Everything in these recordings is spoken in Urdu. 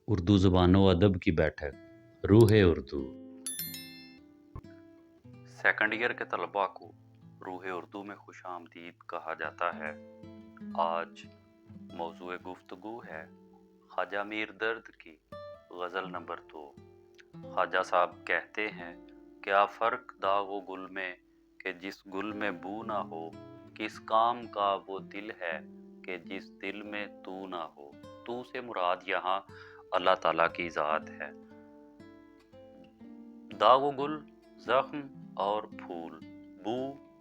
اردو زبان و ادب کی بیٹھک روح اردو۔ سیکنڈ ایئر کے طلباء کو روح اردو میں خوش آمدید کہا جاتا ہے۔ آج موضوع گفتگو ہے خواجہ میر درد کی غزل نمبر 2۔ خواجہ صاحب کہتے ہیں، کیا فرق داغ و گل میں کہ جس گل میں بو نہ ہو، کس کام کا وہ دل ہے کہ جس دل میں تو نہ ہو۔ تو سے مراد یہاں اللہ تعالیٰ کی ذات ہے۔ داغ و گل زخم اور پھول، بو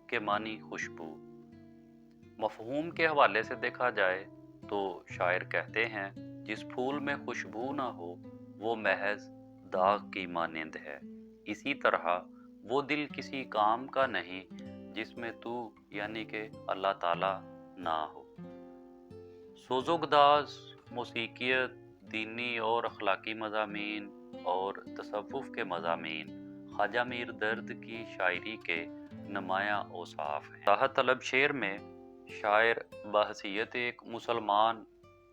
کے معنی خوشبو۔ مفہوم کے حوالے سے دیکھا جائے تو شاعر کہتے ہیں، جس پھول میں خوشبو نہ ہو وہ محض داغ کی مانند ہے۔ اسی طرح وہ دل کسی کام کا نہیں جس میں تو یعنی کہ اللہ تعالیٰ نہ ہو۔ سوزوگداز، موسیقیت، دینی اور اخلاقی مضامین اور تصوف کے مضامین خواجہ میر درد کی شاعری کے نمایاں اوصاف ہیں۔ راحت طلب شعر میں شاعر بحیثیت ایک مسلمان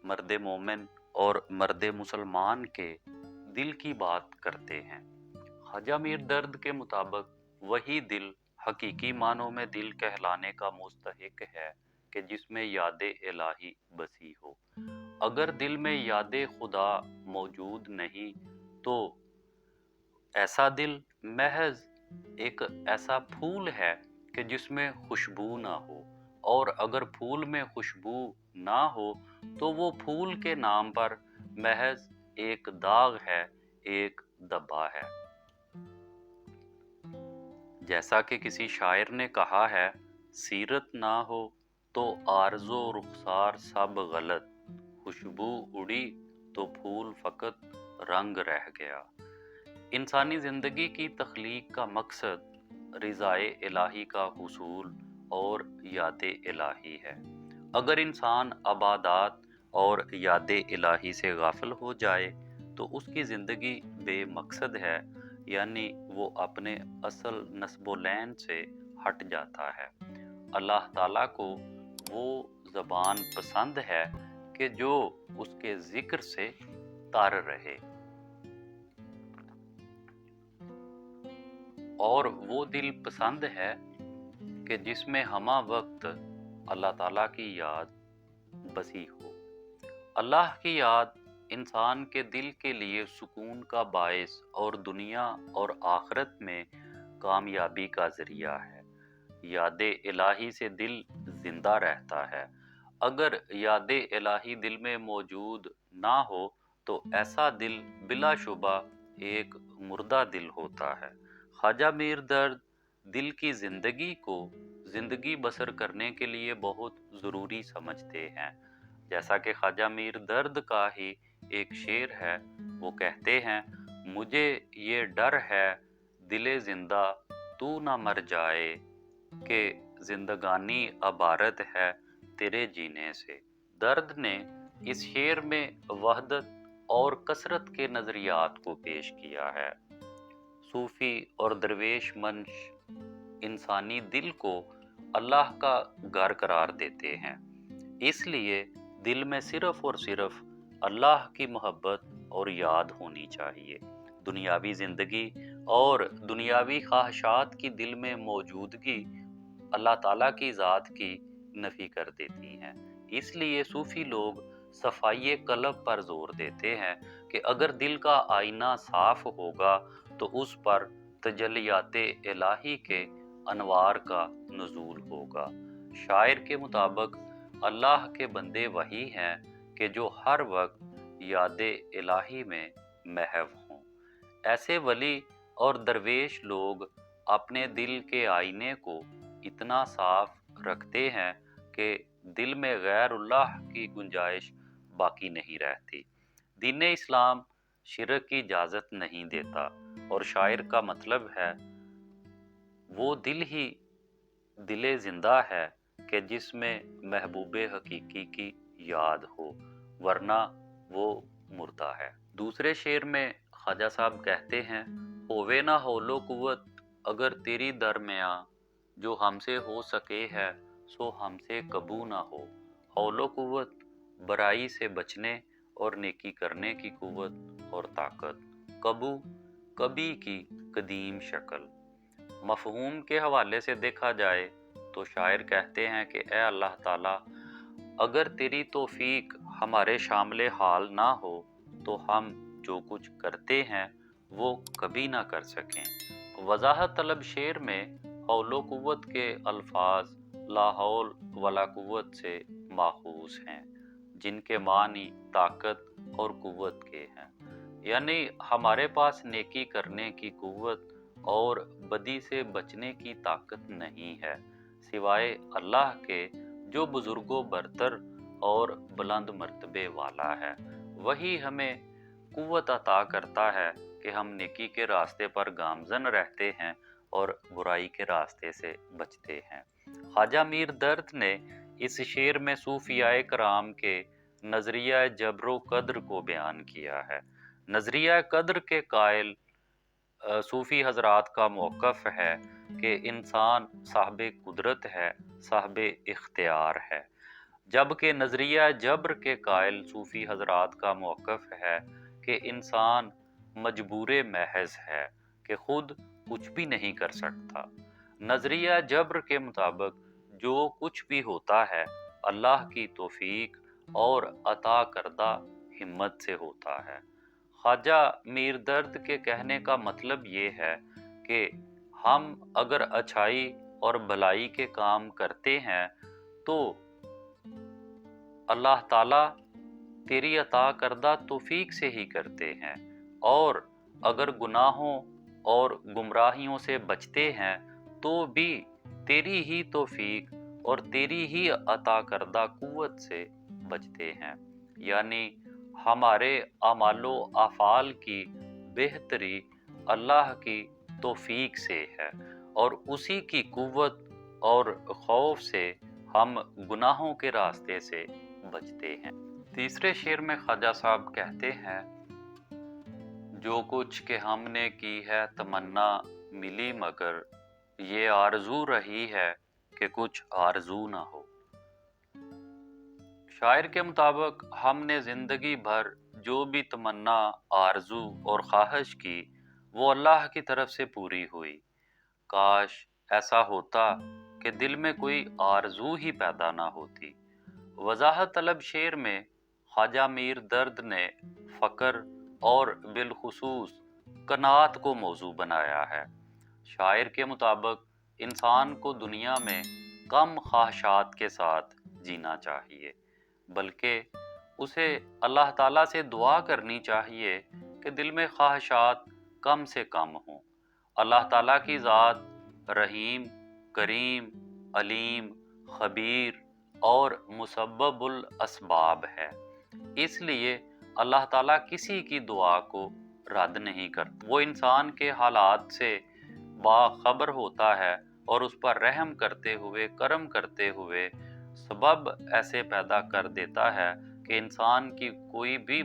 مرد مومن اور مرد مسلمان کے دل کی بات کرتے ہیں۔ خواجہ میر درد کے مطابق وہی دل حقیقی معنوں میں دل کہلانے کا مستحق ہے کہ جس میں یاد الہی بسی ہو۔ اگر دل میں یاد خدا موجود نہیں تو ایسا دل محض ایک ایسا پھول ہے کہ جس میں خوشبو نہ ہو، اور اگر پھول میں خوشبو نہ ہو تو وہ پھول کے نام پر محض ایک داغ ہے، ایک دبا ہے۔ جیسا کہ کسی شاعر نے کہا ہے، سیرت نہ ہو تو عارض و رخسار سب غلط، خوشبو اڑی تو پھول فقط رنگ رہ گیا۔ انسانی زندگی کی تخلیق کا مقصد رضائے الہی کا حصول اور یاد الہی ہے۔ اگر انسان عبادات اور یاد الہی سے غافل ہو جائے تو اس کی زندگی بے مقصد ہے، یعنی وہ اپنے اصل نسب و لین سے ہٹ جاتا ہے۔ اللہ تعالیٰ کو وہ زبان پسند ہے کہ جو اس کے ذکر سے تر رہے، اور وہ دل پسند ہے کہ جس میں ہمہ وقت اللہ تعالیٰ کی یاد بسی ہو۔ اللہ کی یاد انسان کے دل کے لیے سکون کا باعث اور دنیا اور آخرت میں کامیابی کا ذریعہ ہے۔ یاد الہی سے دل زندہ رہتا ہے۔ اگر یاد الہی دل میں موجود نہ ہو تو ایسا دل بلا شبہ ایک مردہ دل ہوتا ہے۔ خواجہ میر درد دل کی زندگی کو زندگی بسر کرنے کے لیے بہت ضروری سمجھتے ہیں۔ جیسا کہ خواجہ میر درد کا ہی ایک شعر ہے، وہ کہتے ہیں، مجھے یہ ڈر ہے دل زندہ تو نہ مر جائے، کہ زندگانی عبارت ہے تیرے جینے سے۔ درد نے اس شعر میں وحدت اور کثرت کے نظریات کو پیش کیا ہے۔ صوفی اور درویش منش انسانی دل کو اللہ کا گھر قرار دیتے ہیں، اس لیے دل میں صرف اور صرف اللہ کی محبت اور یاد ہونی چاہیے۔ دنیاوی زندگی اور دنیاوی خواہشات کی دل میں موجودگی اللہ تعالیٰ کی ذات کی نفی کر دیتی ہیں۔ اس لیے صوفی لوگ صفائی قلب پر زور دیتے ہیں کہ اگر دل کا آئینہ صاف ہوگا تو اس پر تجلیات الہی کے انوار کا نزول ہوگا۔ شاعر کے مطابق اللہ کے بندے وہی ہیں کہ جو ہر وقت یاد الہی میں محو ہوں۔ ایسے ولی اور درویش لوگ اپنے دل کے آئینے کو اتنا صاف رکھتے ہیں کہ دل میں غیر اللہ کی گنجائش باقی نہیں رہتی۔ دین اسلام شرک کی اجازت نہیں دیتا، اور شاعر کا مطلب ہے وہ دل ہی دل زندہ ہے کہ جس میں محبوب حقیقی کی یاد ہو، ورنہ وہ مردہ ہے۔ دوسرے شعر میں خواجہ صاحب کہتے ہیں، ہووے نہ حول و قوت اگر تیری درمیاں، جو ہم سے ہو سکے ہے سو ہم سے کبو نہ ہو۔ حول و قوت برائی سے بچنے اور نیکی کرنے کی قوت اور طاقت، کبھی کی قدیم شکل۔ مفہوم کے حوالے سے دیکھا جائے تو شاعر کہتے ہیں کہ اے اللہ تعالیٰ، اگر تیری توفیق ہمارے شامل حال نہ ہو تو ہم جو کچھ کرتے ہیں وہ کبھی نہ کر سکیں۔ وضاحت طلب شعر میں حول و قوت کے الفاظ لا حول ولا قوت سے ماخوذ ہیں، جن کے معنی طاقت اور قوت کے ہیں، یعنی ہمارے پاس نیکی کرنے کی قوت اور بدی سے بچنے کی طاقت نہیں ہے، سوائے اللہ کے جو بزرگ و برتر اور بلند مرتبے والا ہے۔ وہی ہمیں قوت عطا کرتا ہے کہ ہم نیکی کے راستے پر گامزن رہتے ہیں اور برائی کے راستے سے بچتے ہیں۔ خواجہ میر درد نے اس شعر میں صوفیاء کرام کے نظریہ جبر و قدر کو بیان کیا ہے۔ نظریہ قدر کے قائل صوفی حضرات کا موقف ہے کہ انسان صاحب قدرت ہے، صاحب اختیار ہے، جبکہ نظریہ جبر کے قائل صوفی حضرات کا موقف ہے کہ انسان مجبور محض ہے کہ خود کچھ بھی نہیں کر سکتا۔ نظریہ جبر کے مطابق جو کچھ بھی ہوتا ہے اللہ کی توفیق اور عطا کردہ ہمت سے ہوتا ہے۔ خواجہ میر درد کے کہنے کا مطلب یہ ہے کہ ہم اگر اچھائی اور بھلائی کے کام کرتے ہیں تو اللہ تعالیٰ تیری عطا کردہ توفیق سے ہی کرتے ہیں، اور اگر گناہوں اور گمراہیوں سے بچتے ہیں تو بھی تیری ہی توفیق اور تیری ہی عطا کردہ قوت سے بچتے ہیں، یعنی ہمارے اعمال و افعال کی بہتری اللہ کی توفیق سے ہے، اور اسی کی قوت اور خوف سے ہم گناہوں کے راستے سے بچتے ہیں۔ تیسرے شعر میں خواجہ صاحب کہتے ہیں، جو کچھ کہ ہم نے کی ہے تمنا ملی مگر یہ آرزو رہی ہے کہ کچھ آرزو نہ ہو۔ شاعر کے مطابق ہم نے زندگی بھر جو بھی تمنا، آرزو اور خواہش کی وہ اللہ کی طرف سے پوری ہوئی۔ کاش ایسا ہوتا کہ دل میں کوئی آرزو ہی پیدا نہ ہوتی۔ وضاحت طلب شعر میں خواجہ میر درد نے فقر اور بالخصوص قناعت کو موضوع بنایا ہے۔ شاعر کے مطابق انسان کو دنیا میں کم خواہشات کے ساتھ جینا چاہیے، بلکہ اسے اللہ تعالیٰ سے دعا کرنی چاہیے کہ دل میں خواہشات کم سے کم ہوں۔ اللہ تعالیٰ کی ذات رحیم، کریم، علیم، خبیر اور مسبب الاسباب ہے، اس لیے اللہ تعالیٰ کسی کی دعا کو رد نہیں کرتا۔ وہ انسان کے حالات سے باخبر ہوتا ہے اور اس پر رحم کرتے ہوئے، کرم کرتے ہوئے سبب ایسے پیدا کر دیتا ہے کہ انسان کی کوئی بھی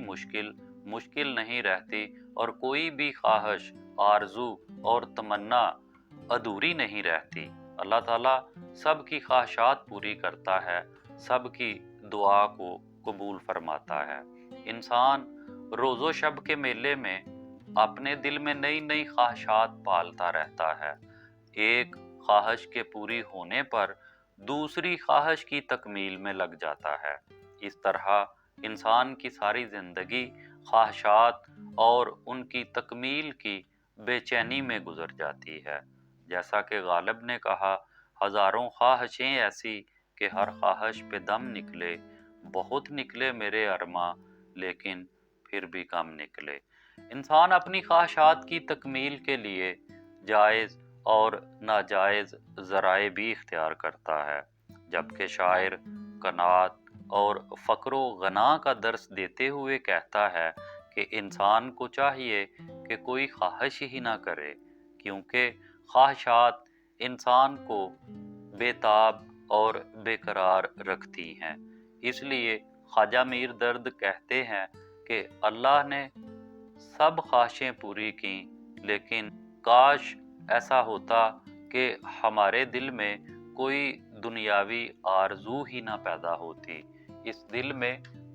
مشکل نہیں رہتی اور کوئی بھی خواہش، آرزو اور تمنا ادھوری نہیں رہتی۔ اللہ تعالیٰ سب کی خواہشات پوری کرتا ہے، سب کی دعا کو قبول فرماتا ہے۔ انسان روز و شب کے میلے میں اپنے دل میں نئی نئی خواہشات پالتا رہتا ہے، ایک خواہش کے پوری ہونے پر دوسری خواہش کی تکمیل میں لگ جاتا ہے۔ اس طرح انسان کی ساری زندگی خواہشات اور ان کی تکمیل کی بے چینی میں گزر جاتی ہے۔ جیسا کہ غالب نے کہا، ہزاروں خواہشیں ایسی کہ ہر خواہش پہ دم نکلے، بہت نکلے میرے ارماں لیکن پھر بھی کم نکلے۔ انسان اپنی خواہشات کی تکمیل کے لیے جائز اور ناجائز ذرائع بھی اختیار کرتا ہے، جبکہ شاعر قناعت اور فقر و غنا کا درس دیتے ہوئے کہتا ہے کہ انسان کو چاہیے کہ کوئی خواہش ہی نہ کرے، کیونکہ خواہشات انسان کو بے تاب اور بے قرار رکھتی ہیں۔ اس لیے خواجہ میر درد کہتے ہیں کہ اللہ نے سب خواہشیں پوری کیں، لیکن کاش ایسا ہوتا کہ ہمارے دل میں کوئی دنیاوی آرزو ہی نہ پیدا ہوتی، اس دل میں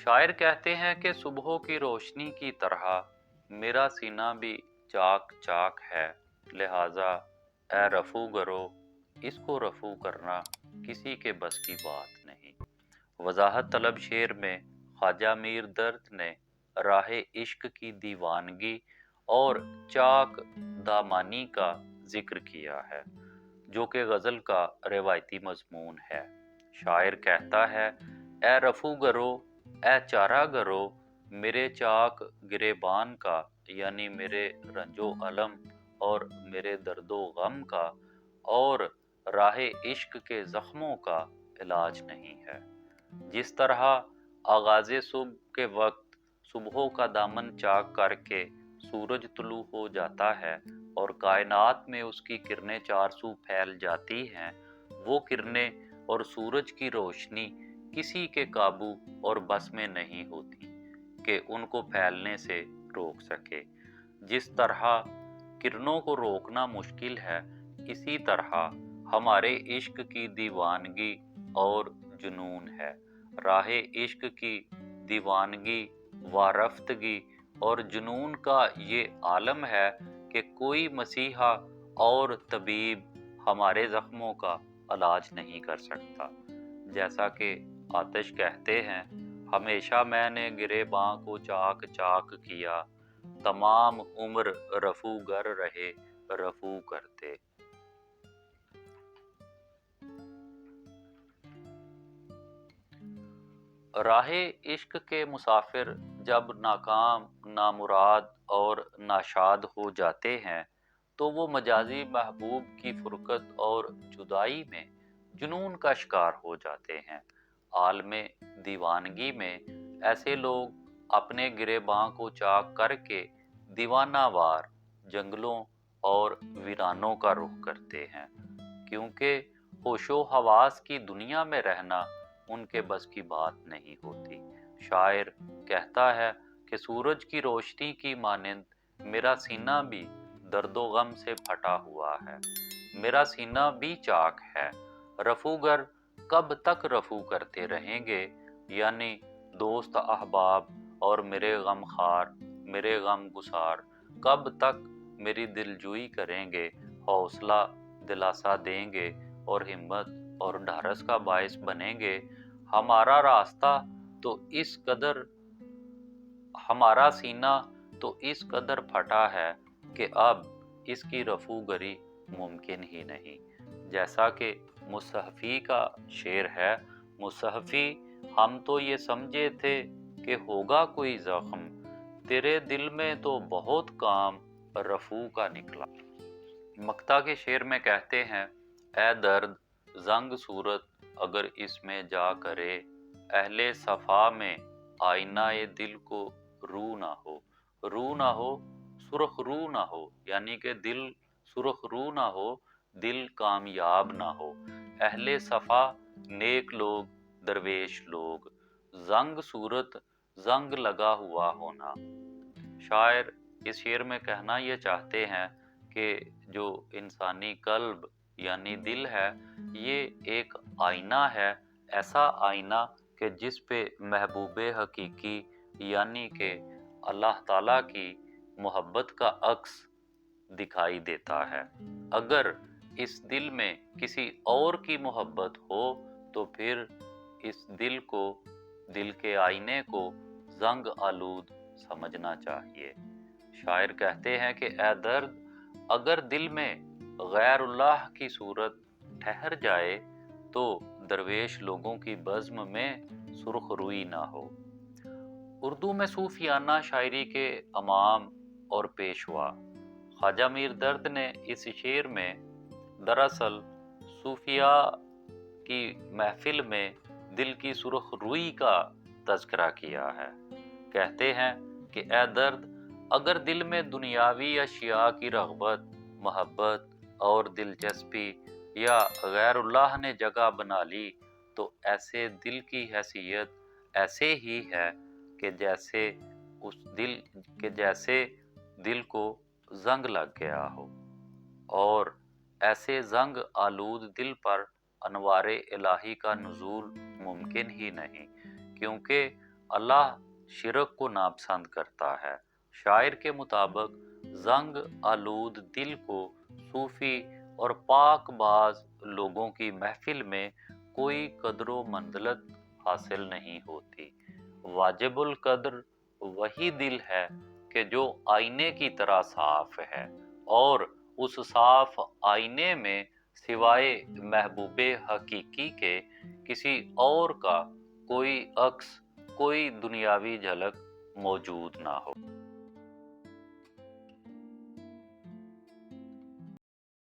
شاعر کہتے ہیں کہ صبح کی روشنی کی طرح میرا سینہ بھی چاک چاک ہے، لہٰذا اے رفو گرو، اس کو رفو کرنا کسی کے بس کی بات نہیں۔ وضاحت طلب شعر میں خواجہ میر درد نے راہ عشق کی دیوانگی اور چاک دامانی کا ذکر کیا ہے، جو کہ غزل کا روایتی مضمون ہے۔ شاعر کہتا ہے، اے رفو گرو، اے چارہ گرو، میرے چاک گریبان کا، یعنی میرے رنج و الم اور میرے درد و غم کا اور راہ عشق کے زخموں کا علاج نہیں ہے۔ جس طرح آغاز صبح کے وقت صبح کا دامن چاک کر کے سورج طلوع ہو جاتا ہے اور کائنات میں اس کی کرنیں چار سو پھیل جاتی ہیں، وہ کرنیں اور سورج کی روشنی کسی کے قابو اور بس میں نہیں ہوتی کہ ان کو پھیلنے سے روک سکے۔ جس طرح کرنوں کو روکنا مشکل ہے، اسی طرح ہمارے عشق کی دیوانگی اور جنون ہے۔ راہ عشق کی دیوانگی، وارفتگی اور جنون کا یہ عالم ہے کہ کوئی مسیحا اور طبیب ہمارے زخموں کا علاج نہیں کر سکتا۔ جیسا کہ آتش کہتے ہیں، ہمیشہ میں نے گریباں کو چاک چاک کیا، تمام عمر رفو گر رہے رفو کرتے۔ راہ عشق کے مسافر جب ناکام، نامراد اور ناشاد ہو جاتے ہیں تو وہ مجازی محبوب کی فرقت اور جدائی میں جنون کا شکار ہو جاتے ہیں۔ عالم دیوانگی میں ایسے لوگ اپنے گریباں کو چاک کر کے دیوانہ وار جنگلوں اور ویرانوں کا رخ کرتے ہیں، کیونکہ ہوش و حواس کی دنیا میں رہنا ان کے بس کی بات نہیں ہوتی۔ شاعر کہتا ہے کہ سورج کی روشنی کی مانند میرا سینہ بھی درد و غم سے پھٹا ہوا ہے، میرا سینہ بھی چاک ہے۔ رفوگر کب تک رفو کرتے رہیں گے، یعنی دوست احباب اور میرے غم خار، میرے غم گسار کب تک میری دلجوئی کریں گے، حوصلہ دلاسا دیں گے اور ہمت اور ڈھارس کا باعث بنیں گے۔ ہمارا راستہ تو اس قدر، ہمارا سینہ تو اس قدر پھٹا ہے کہ اب اس کی رفو گری ممکن ہی نہیں۔ جیسا کہ مصحفی کا شعر ہے، مصحفی ہم تو یہ سمجھے تھے کہ ہوگا کوئی زخم، تیرے دل میں تو بہت کام رفو کا نکلا۔ مقطع کے شعر میں کہتے ہیں، اے درد زنگ صورت اگر اس میں جا کرے، اہل صفا میں آئینہ دل کو رو نہ ہو۔ رو نہ ہو، سرخ رو نہ ہو، یعنی کہ دل سرخ رو نہ ہو، دل کامیاب نہ ہو۔ اہل صفا نیک لوگ، درویش لوگ، زنگ صورت زنگ لگا ہوا ہونا۔ شاعر اس شعر میں کہنا یہ چاہتے ہیں کہ جو انسانی قلب یعنی دل ہے، یہ ایک آئینہ ہے، ایسا آئینہ کہ جس پہ محبوب حقیقی یعنی کہ اللہ تعالیٰ کی محبت کا عکس دکھائی دیتا ہے۔ اگر اس دل میں کسی اور کی محبت ہو تو پھر اس دل کو، دل کے آئینے کو زنگ آلود سمجھنا چاہیے۔ شاعر کہتے ہیں کہ اے درد اگر دل میں غیر اللہ کی صورت ٹھہر جائے تو درویش لوگوں کی بزم میں سرخ روئی نہ ہو۔ اردو میں صوفیانہ شاعری کے امام اور پیشوا خواجہ میر درد نے اس شعر میں دراصل صوفیاء کی محفل میں دل کی سرخ روئی کا تذکرہ کیا ہے۔ کہتے ہیں کہ اے درد اگر دل میں دنیاوی اشیاء کی رغبت، محبت اور دلچسپی یا غیر اللہ نے جگہ بنا لی تو ایسے دل کی حیثیت ایسے ہی ہے کہ جیسے اس دل کو زنگ لگ گیا ہو، اور ایسے زنگ آلود دل پر انوار الہی کا نزول ممکن ہی نہیں، کیونکہ اللہ شرک کو ناپسند کرتا ہے۔ شاعر کے مطابق زنگ آلود دل کو صوفی اور پاک باز لوگوں کی محفل میں کوئی قدر و منزلت حاصل نہیں ہوتی۔ واجب القدر وہی دل ہے کہ جو آئینے کی طرح صاف ہے اور اس صاف آئینے میں سوائے محبوب حقیقی کے کسی اور کا کوئی عکس، کوئی دنیاوی جھلک موجود نہ ہو۔